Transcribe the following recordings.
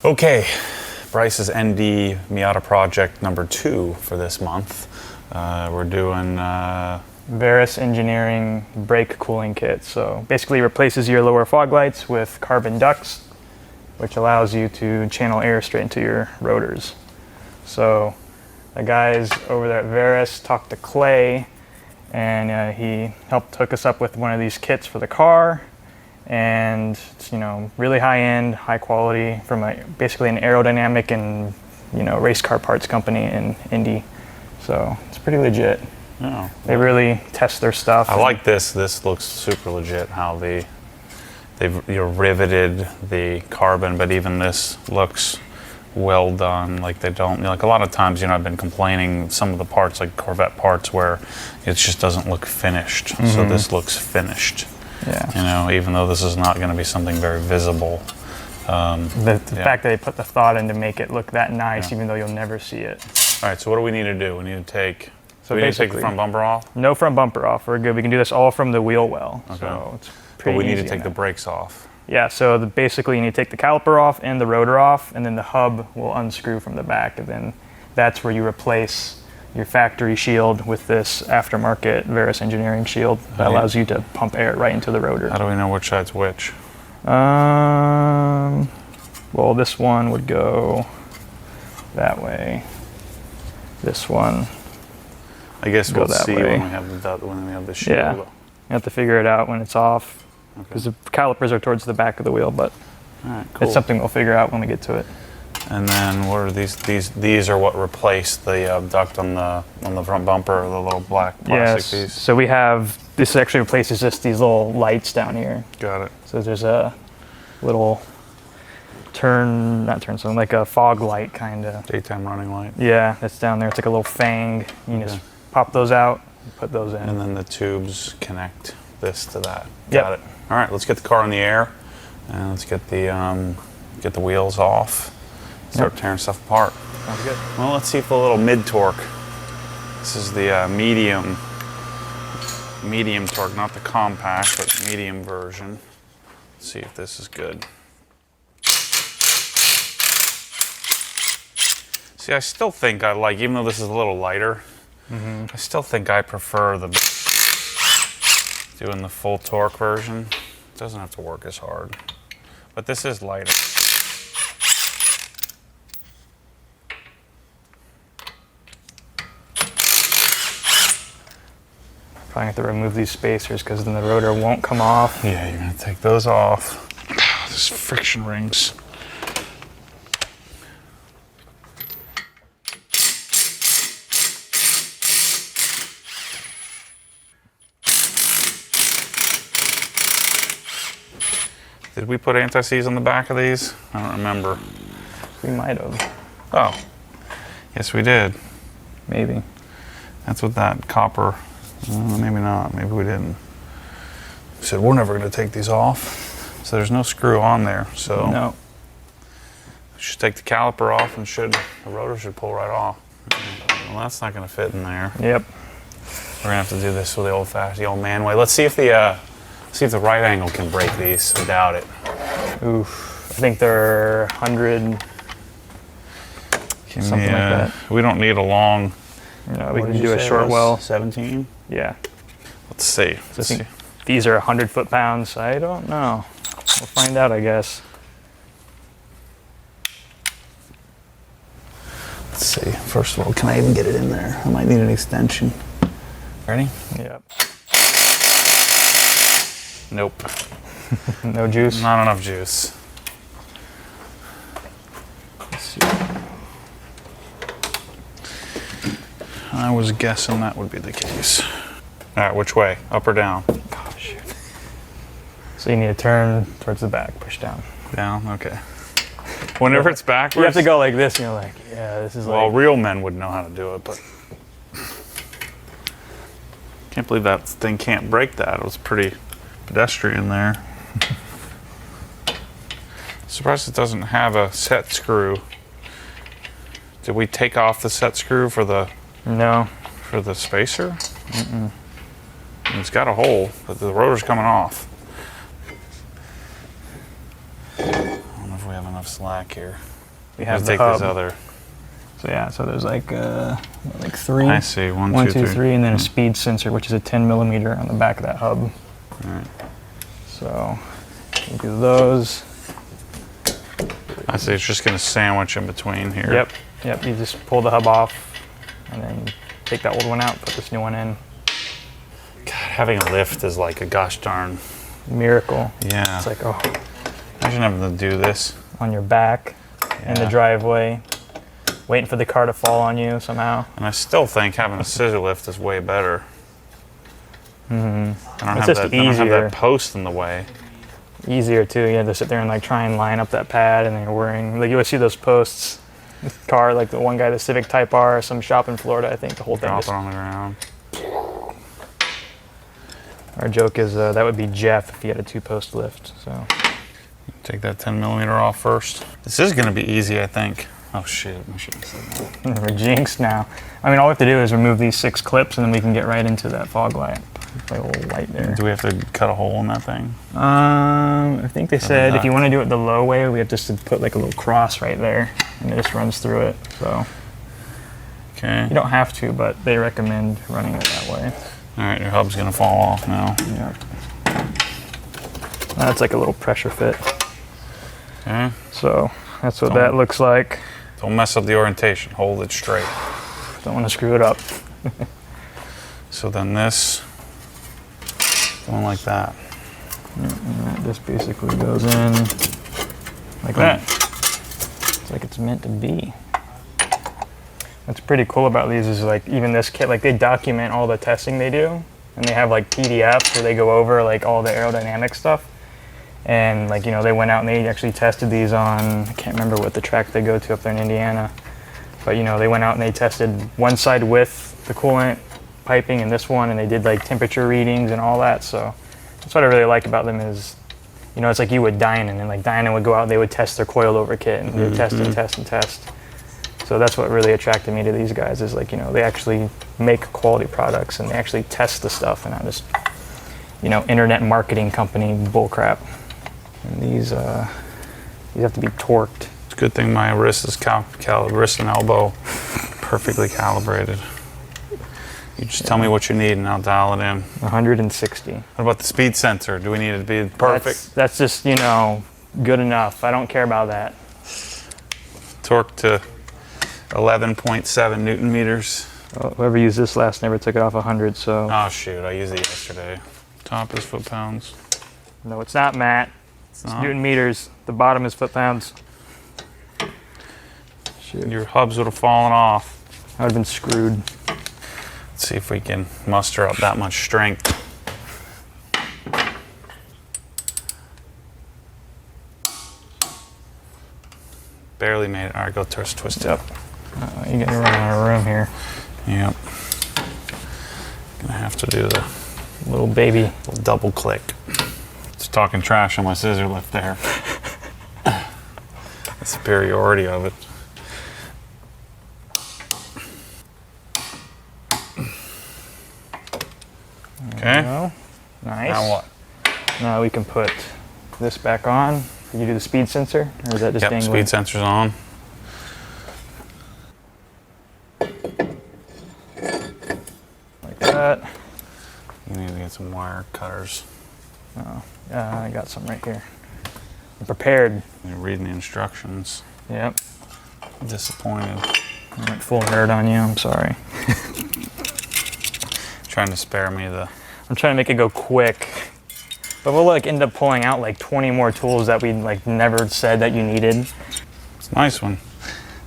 Okay, Bryce's ND Miata project number 2 for this month. We're doing Verus Engineering brake cooling kit. So basically replaces your lower fog lights with carbon ducts, which allows you to channel air straight into your rotors. So the guys over there at Verus talked to Clay, and he helped hook us up with one of these kits for the car. And it's, really high end, high quality from basically an aerodynamic and race car parts company in Indy. So it's pretty legit. Oh, they really test their stuff. I like this. This looks super legit. How they've riveted the carbon, but even this looks well done. Like they don't like a lot of times. I've been complaining some of the parts, like Corvette parts, where it just doesn't look finished. Mm-hmm. So this looks finished. Yeah. Even though this is not going to be something very visible. The fact that they put the thought in to make it look that nice, even though you'll never see it. All right, so what do we need to do? We need to take, so we need to take the front bumper off? No front bumper off. We're good. We can do this all from the wheel well. Okay. So it's pretty But we need easy to take the brakes off. Yeah, so basically you need to take the caliper off and the rotor off, and then the hub will unscrew from the back, and then that's where you replace your factory shield with this aftermarket Verus Engineering shield that allows you to pump air right into the rotor. How do we know which side's which? Well, this one would go that way. This one. I guess we'll see way. when we have the shield. Yeah, you have to figure it out when it's off, because the calipers are towards the back of the wheel, but it's something we'll figure out when we get to it. And then what are these? These are what replace the duct on the front bumper, the little black plastic piece. So this actually replaces just these little lights down here. Got it. So there's a little something like a fog light kind of. Daytime running light. Yeah, that's down there. It's like a little fang. You just pop those out, put those in. And then the tubes connect this to that. Yep. Got it. All right, let's get the car in the air, and let's get the wheels off. Start tearing stuff apart. Sounds good. Well, let's see if the little mid torque. This is the medium torque, not the compact, but medium version. Let's see if this is good. See, I still think even though this is a little lighter, I still think I prefer doing the full torque version. It doesn't have to work as hard, but this is lighter. Probably have to remove these spacers because then the rotor won't come off. Yeah, you're gonna take those off. These friction rings. Did we put anti-seize on the back of these? I don't remember. We might have. Oh, yes we did. Maybe. That's what that copper. Maybe not. Maybe we didn't. We said we're never going to take these off. So there's no screw on there. So no. We should take the caliper off, and the rotor should pull right off. Well, that's not going to fit in there. Yep. We're going to have to do this with the old man way. Let's see if the right angle can break these. I doubt it. Oof. I think they're 100. Something like that. We don't need a long. No, we can do a short well. 17? Yeah. Let's see. So I think these are 100 foot-pounds. I don't know. We'll find out, I guess. Let's see. First of all, can I even get it in there? I might need an extension. Ready? Yep. Nope. No juice? Not enough juice. Let's see. I was guessing that would be the case. All right, which way? Up or down? Oh, shoot. So you need to turn towards the back, push down. Down, okay. Whenever it's backwards. You have to go like this, and you're like, yeah, this is well, real men would know how to do it, but. Can't believe that thing can't break that. It was pretty pedestrian there. Surprised it doesn't have a set screw. Did we take off the set screw for the. No. For the spacer? Mm-mm. It's got a hole, but the rotor's coming off. I don't know if we have enough slack here. We have the take hub. this other. So yeah, so there's like three. I see. One, One, two, two, three. three, and then a speed sensor, which is a 10 millimeter on the back of that hub. All right. So we do those. I see. It's just going to sandwich in between here. Yep. Yep. You just pull the hub off, and then take that old one out, put this new one in. God, having a lift is like a gosh darn Miracle. Yeah. It's like, oh, Imagine having to do this. on your back in the Yeah. driveway, waiting for the car to fall on you somehow. And I still think having a scissor lift is way better. Mm-hmm. I don't It's have just that. I don't have easier. that post in the way. Easier too. You have to sit there and like try and line up that pad, and then you're worrying. Like you always see those posts. Car, like the one guy, the Civic Type R, some shop in Florida. I think the whole thing. Drop Just, it on the ground. our joke is that would be Jeff if he had a 2-post lift. So Take that 10 millimeter off first. This is going to be easy, I think. Oh shit! I shouldn't have said that. we're jinxed now. I mean, all we have to do is remove these 6 clips, and then we can get right into that fog light. Like a little light there. Do we have to cut a hole in that thing? I think they said if you not. want to do it the low way, we have just to put like a little cross right there, and it just runs through it. So Okay. you don't have to, but they recommend running it that way. All right, your hub's going to fall off now. Yeah. That's like a little pressure fit. Okay. So that's what Don't- that looks like. Don't mess up the orientation. Hold it straight. Don't want to screw it up. So then this, going like that. And that just basically goes in like that. It's like it's meant to be. What's pretty cool about these is like even this kit, like they document all the testing they do, and they have like PDFs where they go over like all the aerodynamic stuff. And like, you know, they went out and they actually tested these on, I can't remember what the track they go to up there in Indiana, but you know, they went out and they tested one side with the coolant piping and this one, and they did like temperature readings and all that. So that's what I really like about them is, you know, it's like you would Dynon, and like Dynon would go out and they would test their coilover kit, and they would test and test and test. So that's what really attracted me to these guys is like, you know, they actually make quality products and they actually test the stuff, and not just, you know, internet marketing company bullcrap. And these have to be torqued. It's a good thing my wrist is wrist and elbow perfectly calibrated. You just tell me what you need and I'll dial it in. 160. What about the speed sensor? Do we need it to be perfect? That's just, you know, good enough. I don't care about that. Torque to 11.7 Newton meters. Well, whoever used this last never took it off 100, so. Oh shoot, I used it yesterday. Top is foot pounds. No, it's not, Matt. It's not? Newton meters. The bottom is foot pounds. Shoot. Your hubs would have fallen off. I would have been screwed. Let's see if we can muster up that much strength. Barely made it. All right, go twist it up. You're getting running out of room here. Yep. Gonna have to do the Little baby. little double click. Just talking trash on my scissor lift there. The superiority of it. Okay. Well, nice. Now what? Now we can put this back on. Did you do the speed sensor, or is that just Yep, dangling? speed sensor's on. Like that. You need to get some wire cutters. Oh, I got some right here. I'm prepared. You're reading the instructions. Yep. Disappointed. I went full nerd on you. I'm sorry. Trying to spare me the. I'm trying to make it go quick. But we'll like end up pulling out like 20 more tools that we like never said that you needed. It's a nice one.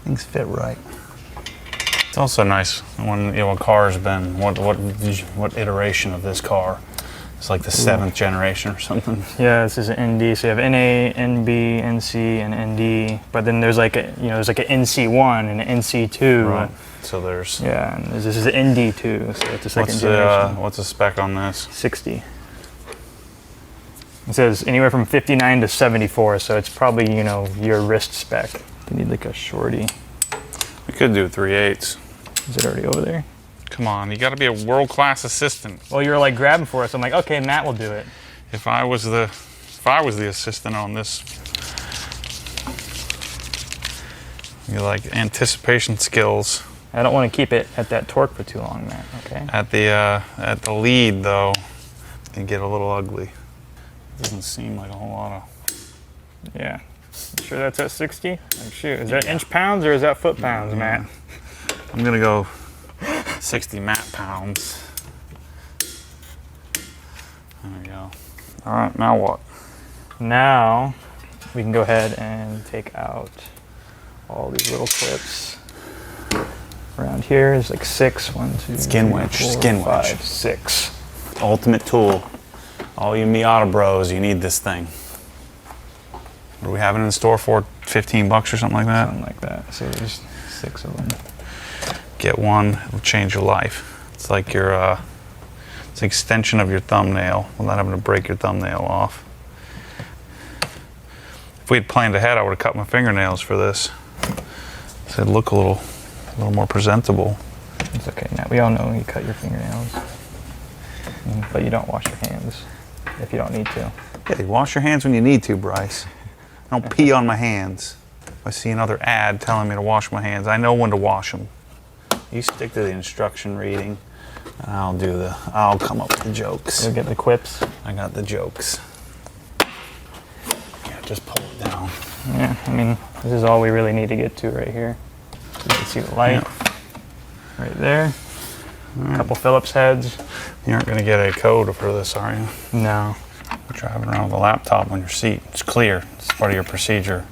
Things fit right. It's also nice when a car's been what iteration of this car? It's like the 7th generation or something. Yeah, this is an ND. So you have NA, NB, NC, and ND. But then there's like there's like an NC1 and an NC2. Right. So there's. Yeah, and this is an ND2. So it's a second generation. What's the spec on this? 60. It says anywhere from 59 to 74, so it's probably, you know, your wrist spec. You need like a shorty. We could do 3/8. Is it already over there? Come on, you got to be a world-class assistant. Well, you were like grabbing for us. I'm like, okay, Matt will do it. If I was the assistant on this, You like anticipation skills. I don't want to keep it at that torque for too long, Matt. Okay. At the lead though, it can get a little ugly. Doesn't seem like a whole lot of. Yeah. You sure that's at 60? Like, shoot, is that inch pounds or is that foot pounds, Matt? I'm gonna go 60 mat pounds. There we go. All right, now what? Now we can go ahead and take out all these little clips. Around here is like 6. 1, 2, Skin 3, winch, 4, skin 5, winch. 6. Ultimate tool. All you Miata bros, you need this thing. What are we having in the store for? $15 or something like that? Something like that. So there's 6 of them. Get one, it'll change your life. It's like your, it's an extension of your thumbnail without having to break your thumbnail off. If we had planned ahead, I would have cut my fingernails for this. So it'd look a little more presentable. It's okay. Now we all know you cut your fingernails, but you don't wash your hands if you don't need to. Yeah, you wash your hands when you need to, Bryce. I don't pee on my hands. If I see another ad telling me to wash my hands, I know when to wash them. You stick to the instruction reading, and I'll come up with the jokes. You'll get the quips. I got the jokes. Yeah, just pull it down. Yeah, I mean, this is all we really need to get to right here. You can see the light right there. A couple Phillips heads. You aren't going to get a code for this, are you? No. You're driving around with a laptop on your seat. It's clear. It's part of your procedure.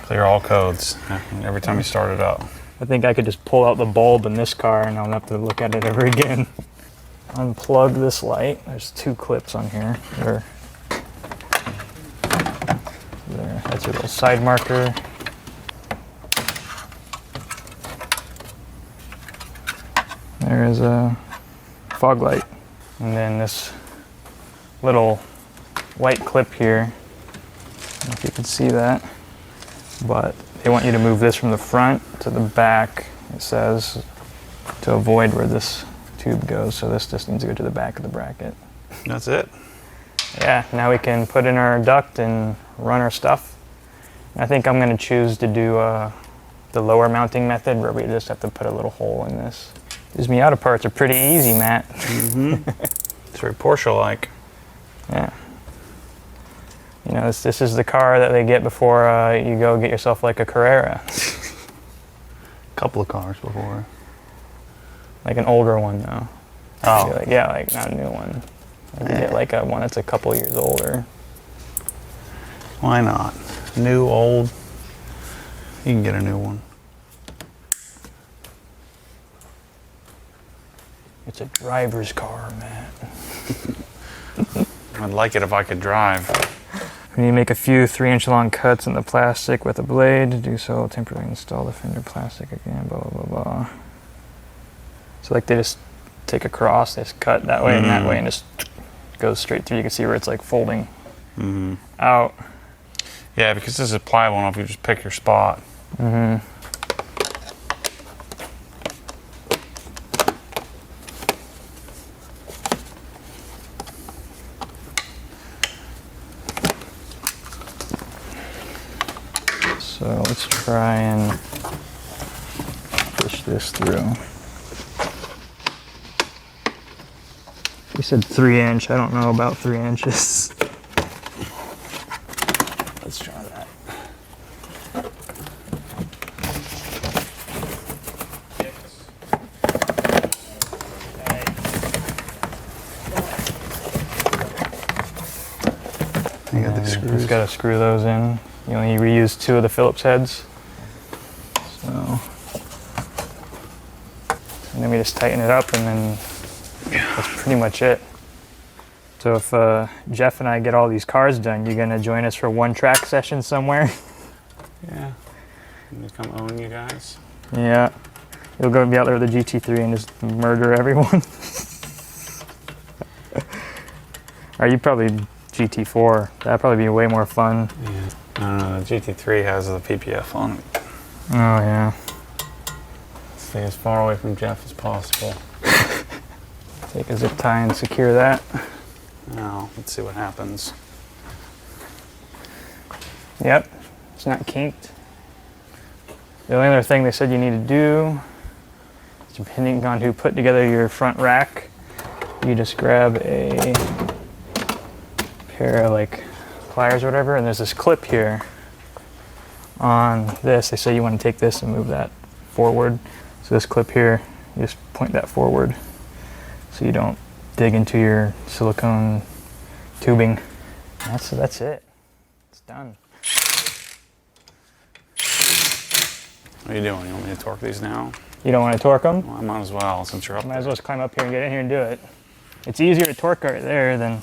Clear all codes every time you start it up. I think I could just pull out the bulb in this car and I don't have to look at it ever again. Unplug this light. There's 2 clips on here. There. That's your little side marker. There is a fog light. And then this little white clip here. I don't know if you can see that, but they want you to move this from the front to the back, it says, to avoid where this tube goes. So this just needs to go to the back of the bracket. That's it. Yeah, now we can put in our duct and run our stuff. I think I'm going to choose to do the lower mounting method where we just have to put a little hole in this. These Miata parts are pretty easy, Matt. Mm-hmm. It's very Porsche-like. Yeah. You know, this is the car that they get before you go get yourself like a Carrera. A couple of cars before. Like an older one, though. Oh. Like not a new one. Like you get like a one that's a couple years older. Why not? New, old. You can get a new one. It's a driver's car, Matt. I'd like it if I could drive. We need to make a few 3-inch long cuts in the plastic with a blade. To do so, temporarily install the fender plastic again, blah, blah, blah, blah. So like they just take a cross, they just cut that way and that way and just goes straight through. You can see where it's like folding out. Yeah, because this is pliable enough, you just pick your spot. Mm-hmm. So let's try and push this through. You said 3-inch. I don't know about 3 inches. Let's try that. You got the screws. Just got to screw those in. You only reuse 2 of the Phillips heads. So, and then we just tighten it up, and then that's pretty much it. So if Jeff and I get all these cars done, you're gonna join us for one track session somewhere? Yeah. I'm gonna come own you guys. Yeah. You'll go be out there with the GT3 and just murder everyone. Or you probably GT4. That'd probably be way more fun. Yeah. I don't know, the GT3 has the PPF on it. Oh yeah. Stay as far away from Jeff as possible. Take a zip tie and secure that. Now, let's see what happens. Yep. It's not kinked. The only other thing they said you need to do, depending on who put together your front rack, you just grab a pair of like pliers or whatever, and there's this clip here on this. They say you want to take this and move that forward. So this clip here, you just point that forward so you don't dig into your silicone tubing. That's it. It's done. What are you doing? You want me to torque these now? You don't want to torque them? Well, I might as well, since you're up Might as there. well just climb up here and get in here and do it. It's easier to torque right there than...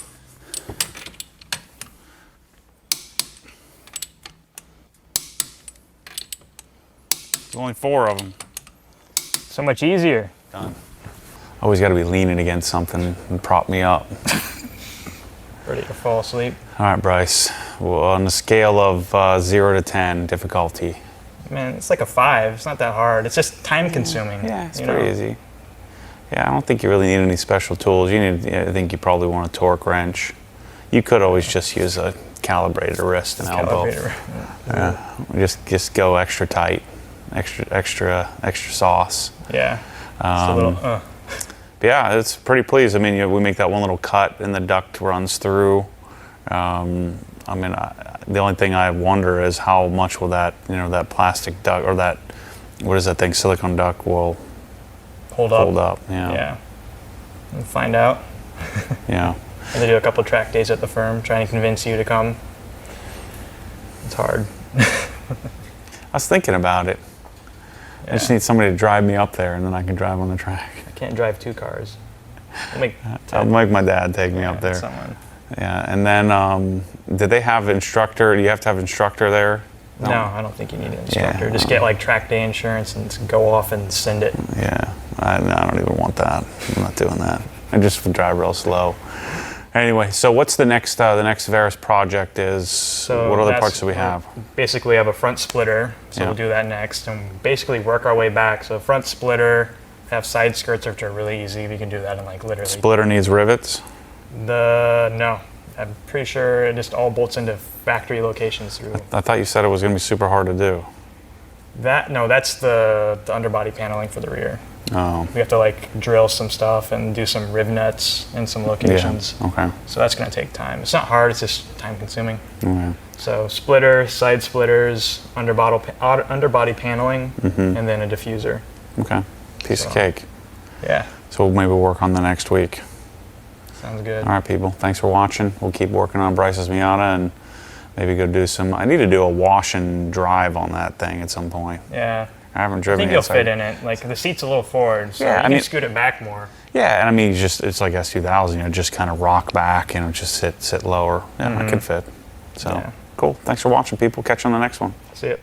There's only 4 of them. So much easier. Done. Always got to be leaning against something and prop me up. Ready to fall asleep. All right, Bryce. Well, on the scale of 0 to 10, difficulty. Man, it's like a 5. It's not that hard. It's just time consuming. Yeah, it's you pretty know? easy. Yeah, I don't think you really need any special tools. I think you probably want a torque wrench. You could always just use a calibrated wrist and elbow. Yeah, just go extra tight, extra sauce. Yeah. Just a little. But yeah, it's pretty pleased. I mean, we make that one little cut and the duct runs through. The only thing I wonder is how much will that, that plastic duct or that, what is that thing, silicone duct will hold up. Yeah. Yeah. We'll find out. Yeah. And they do a couple track days at the firm, trying to convince you to come. It's hard. I was thinking about it. Yeah. I just need somebody to drive me up there, and then I can drive on the track. I can't drive 2 cars. I'll make my dad take me up there. Someone. Yeah, and then did they have instructor? Do you have to have instructor there? No, I don't think you need an instructor. Yeah. Just get like track day insurance and go off and send it. Yeah, I don't even want that. I'm not doing that. I just drive real slow. Anyway, so what's the next Verus project is? So what other parts do we have? Basically, we have a front splitter, so Yeah. we'll do that next, and basically work our way back. So front splitter, have side skirts, which are really easy. We can do that in like literally. Splitter needs rivets? No, I'm pretty sure it just all bolts into factory locations through. I thought you said it was going to be super hard to do. That's the underbody paneling for the rear. Oh, We have to like drill some stuff and do some riv nuts in some locations. yeah. Okay. So that's going to take time. It's not hard, it's just time consuming. Okay. So splitter, side splitters, underbody paneling, and then a diffuser. Okay. Piece of cake. Yeah, So maybe we'll work on the next week. sounds good. All right, people. Thanks for watching. We'll keep working on Bryce's Miata and maybe go do some. I need to do a wash and drive on that thing at some point. Yeah. I haven't I driven think it. you'll so- fit in it. Like the seat's a little forward, so Yeah, you I can mean- scoot it back more. Yeah, and I mean, it's like S2000. Just kind of rock back, just sit lower. Yeah, I could fit. So Yeah. cool. Thanks for watching, people. Catch you on the next one. See it.